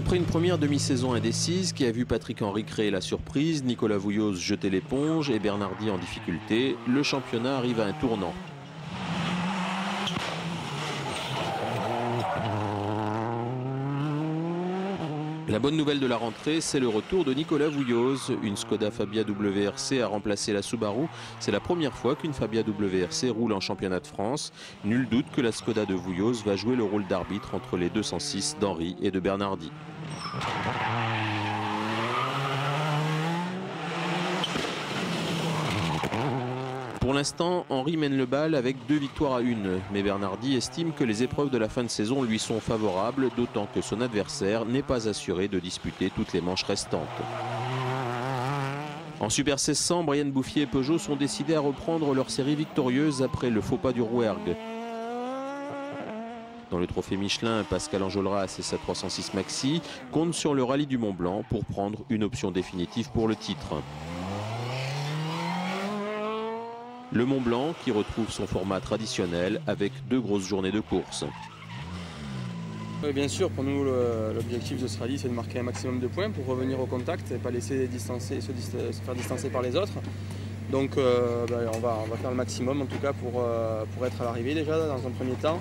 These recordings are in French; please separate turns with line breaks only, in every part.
Après une première demi-saison indécise qui a vu Patrick Henry créer la surprise, Nicolas Vouilloz jeter l'éponge et Bernardi en difficulté, le championnat arrive à un tournant. La bonne nouvelle de la rentrée, c'est le retour de Nicolas Vouilloz. Une Skoda Fabia WRC a remplacé la Subaru. C'est la première fois qu'une Fabia WRC roule en championnat de France. Nul doute que la Skoda de Vouilloz va jouer le rôle d'arbitre entre les 206 d'Henry et de Bernardi. Pour l'instant, Henry mène le bal avec 2 victoires à 1, mais Bernardi estime que les épreuves de la fin de saison lui sont favorables, d'autant que son adversaire n'est pas assuré de disputer toutes les manches restantes. En Super 1600, Brian Bouffier et Peugeot sont décidés à reprendre leur série victorieuse après le faux pas du Rouergue. Dans le trophée Michelin, Pascal Enjolras et sa 306 Maxi comptent sur le rallye du Mont Blanc pour prendre une option définitive pour le titre. Le Mont Blanc qui retrouve son format traditionnel avec 2 grosses journées de course.
Oui, bien sûr, pour nous, l'objectif de ce rallye, c'est de marquer un maximum de points pour revenir au contact et pas laisser se faire distancer par les autres. Donc on va faire le maximum en tout cas pour être à l'arrivée déjà dans un premier temps.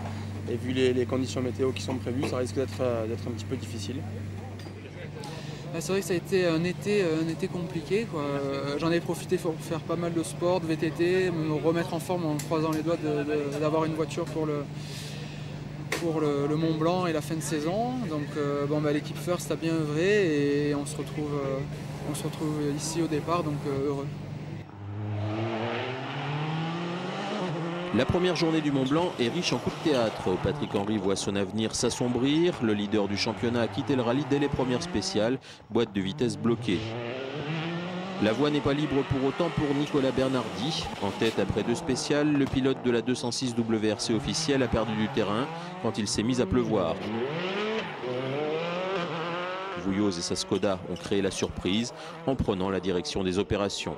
Et vu les conditions météo qui sont prévues, ça risque d'être un petit peu difficile.
C'est vrai que ça a été un été compliqué, quoi. J'en ai profité pour faire pas mal de sport, de VTT, me remettre en forme en croisant les doigts d'avoir une voiture pour le Mont Blanc et la fin de saison. Donc l'équipe First a bien œuvré et on se retrouve ici au départ, donc heureux.
La première journée du Mont Blanc est riche en coups de théâtre. Patrick Henry voit son avenir s'assombrir. Le leader du championnat a quitté le rallye dès les premières spéciales. Boîte de vitesse bloquée. La voie n'est pas libre pour autant pour Nicolas Bernardi. En tête après 2 spéciales, le pilote de la 206 WRC officielle a perdu du terrain quand il s'est mis à pleuvoir. Vouilloz et sa Skoda ont créé la surprise en prenant la direction des opérations.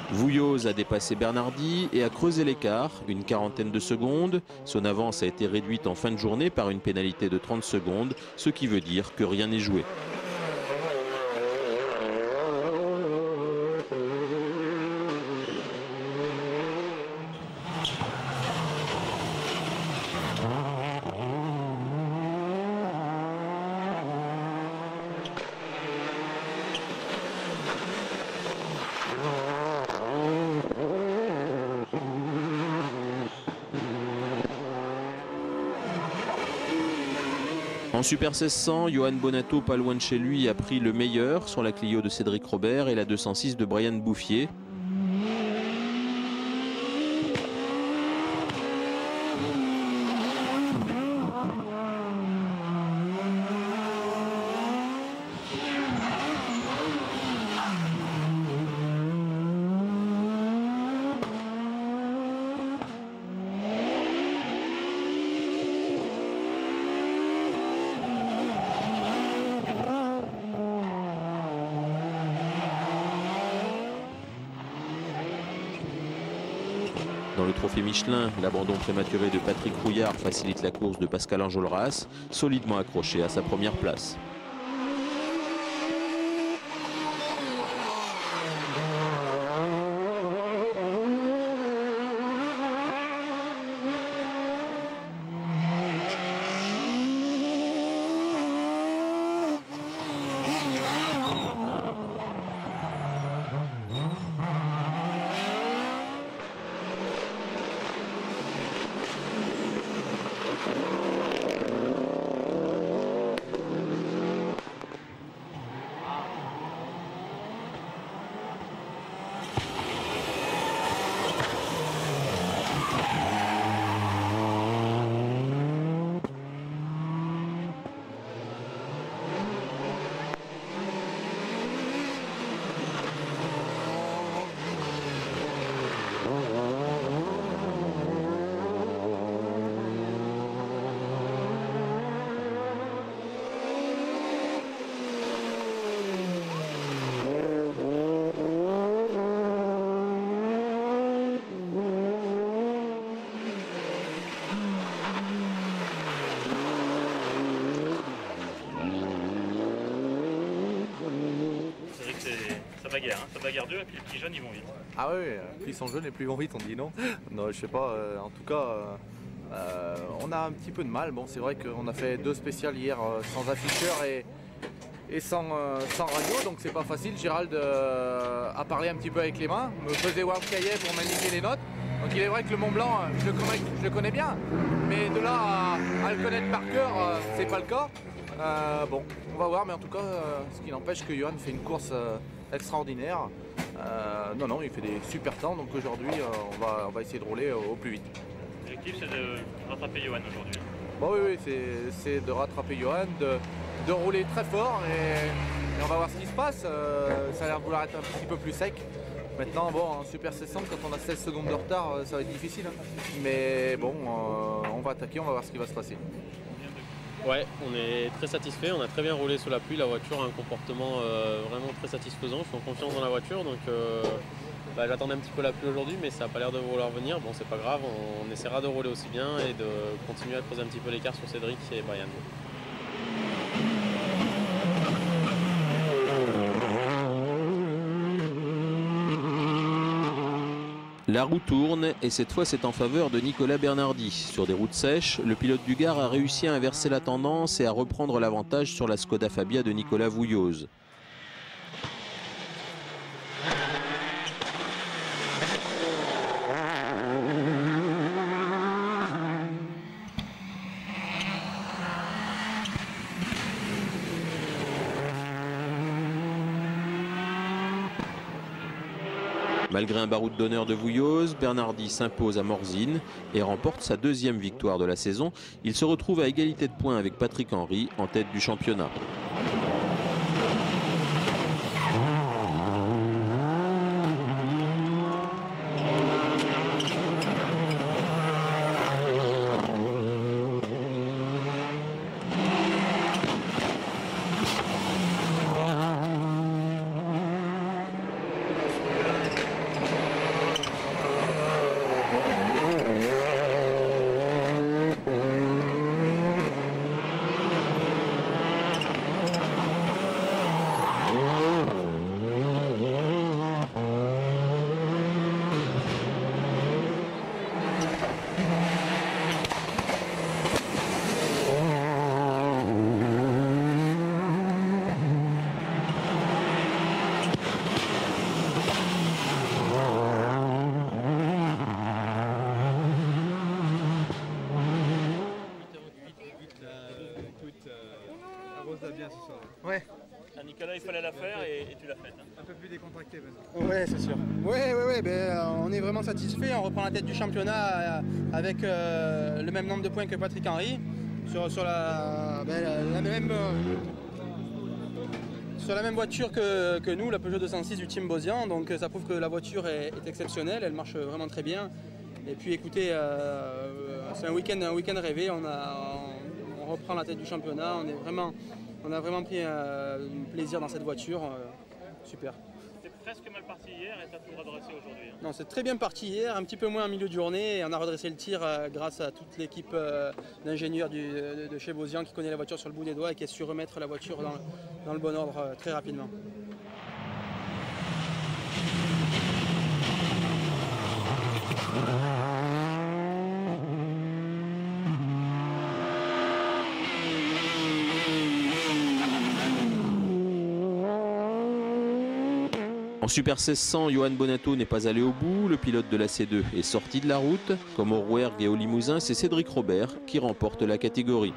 Vouilloz a dépassé Bernardi et a creusé l'écart, une quarantaine de secondes. Son avance a été réduite en fin de journée par une pénalité de 30 secondes, ce qui veut dire que rien n'est joué. En Super 1600, Johan Bonato, pas loin de chez lui, a pris le meilleur sur la Clio de Cédric Robert et la 206 de Brian Bouffier. Dans le trophée Michelin, l'abandon prématuré de Patrick Rouillard facilite la course de Pascal Enjolras, solidement accroché à sa première place.
ça bagarre, hein. Ça bagarre 2 et puis les petits jeunes ils vont vite.
Ah oui, plus ils sont jeunes et plus ils vont vite, on dit non. Non, je sais pas, en tout cas, on a un petit peu de mal. Bon, c'est vrai qu'on a fait 2 spéciales hier sans afficheur et sans radio, donc c'est pas facile. Gérald a parlé un petit peu avec les mains, me faisait voir le cahier pour m'indiquer les notes. Donc il est vrai que le Mont Blanc, je le connais bien, mais de là à le connaître par cœur, c'est pas le cas. Bon, on va voir, mais en tout cas, ce qui n'empêche que Johan fait une course extraordinaire. Non, il fait des super temps, donc aujourd'hui, on va essayer de rouler au plus vite.
L'objectif, c'est de rattraper Johan aujourd'hui.
Bon, oui, c'est de rattraper Johan, de rouler très fort et on va voir ce qui se passe. Ça a l'air de vouloir être un petit peu plus sec. Maintenant, bon, en Super 60, quand on a 16 secondes de retard, ça va être difficile. Hein. Mais bon, on va attaquer, on va voir ce qui va se passer.
Ouais, on est très satisfait, on a très bien roulé sous la pluie, la voiture a un comportement vraiment très satisfaisant, je suis en confiance dans la voiture, donc j'attendais un petit peu la pluie aujourd'hui, mais ça n'a pas l'air de vouloir venir. Bon, c'est pas grave, on essaiera de rouler aussi bien et de continuer à creuser un petit peu l'écart sur Cédric et Brian.
La roue tourne et cette fois c'est en faveur de Nicolas Bernardi. Sur des routes sèches, le pilote du Gard a réussi à inverser la tendance et à reprendre l'avantage sur la Skoda Fabia de Nicolas Vouilloz. Malgré un baroud d'honneur de Vouilloz, Bernardi s'impose à Morzine et remporte sa 2e victoire de la saison. Il se retrouve à égalité de points avec Patrick Henry en tête du championnat.
Ouais. Nicolas, il fallait la faire et tu l'as faite. Hein.
Un peu plus décontracté. Ouais, c'est sûr. Ouais, on est vraiment satisfait. On reprend la tête du championnat avec le même nombre de points que Patrick Henry sur la même voiture que nous, la Peugeot 206 du Team Bosian. Donc ça prouve que la voiture est exceptionnelle, elle marche vraiment très bien. Et puis écoutez, c'est un week-end rêvé. On reprend la tête du championnat. On a vraiment pris plaisir dans cette voiture. Super.
C'était presque mal parti hier et tu as tout redressé aujourd'hui.
Non, c'est très bien parti hier, un petit peu moins en milieu de journée. Et on a redressé le tir grâce à toute l'équipe d'ingénieurs de chez Bosian qui connaît la voiture sur le bout des doigts et qui a su remettre la voiture dans le bon ordre très rapidement.
En Super 1600, Johan Bonato n'est pas allé au bout, le pilote de la C2 est sorti de la route. Comme au Rouergue et au Limousin, c'est Cédric Robert qui remporte la catégorie.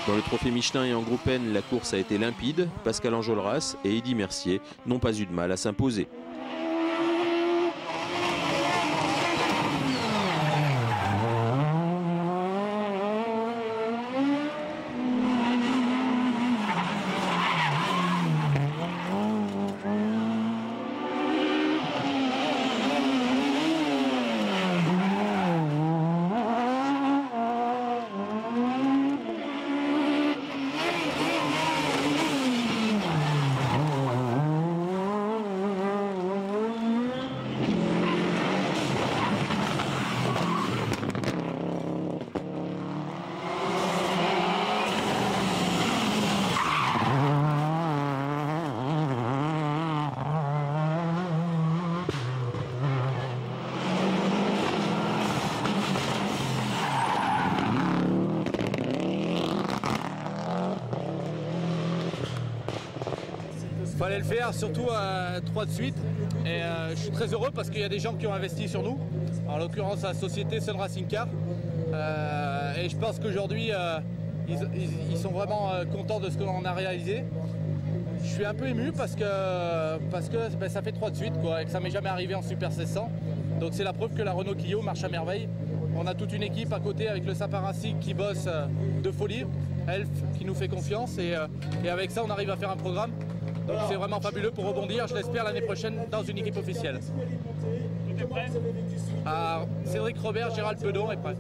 Dans le trophée Michelin et en groupe N, la course a été limpide. Pascal Enjolras et Eddy Mercier n'ont pas eu de mal à s'imposer.
fallait le faire, surtout 3 de suite. Et je suis très heureux parce qu'il y a des gens qui ont investi sur nous, en l'occurrence la société Sun Racing Car. Et je pense qu'aujourd'hui, ils sont vraiment contents de ce qu'on a réalisé. Je suis un peu ému parce que ben, ça fait 3 de suite quoi, et que ça m'est jamais arrivé en Super 1600. Donc c'est la preuve que la Renault Clio marche à merveille. On a toute une équipe à côté avec le Sapin Racing qui bosse de folie, Elf qui nous fait confiance et avec ça on arrive à faire un programme. Donc c'est vraiment fabuleux pour rebondir, je l'espère l'année prochaine dans une équipe officielle.
Tout est prêt?
Cédric Robert, Gérald Pedon est prêt.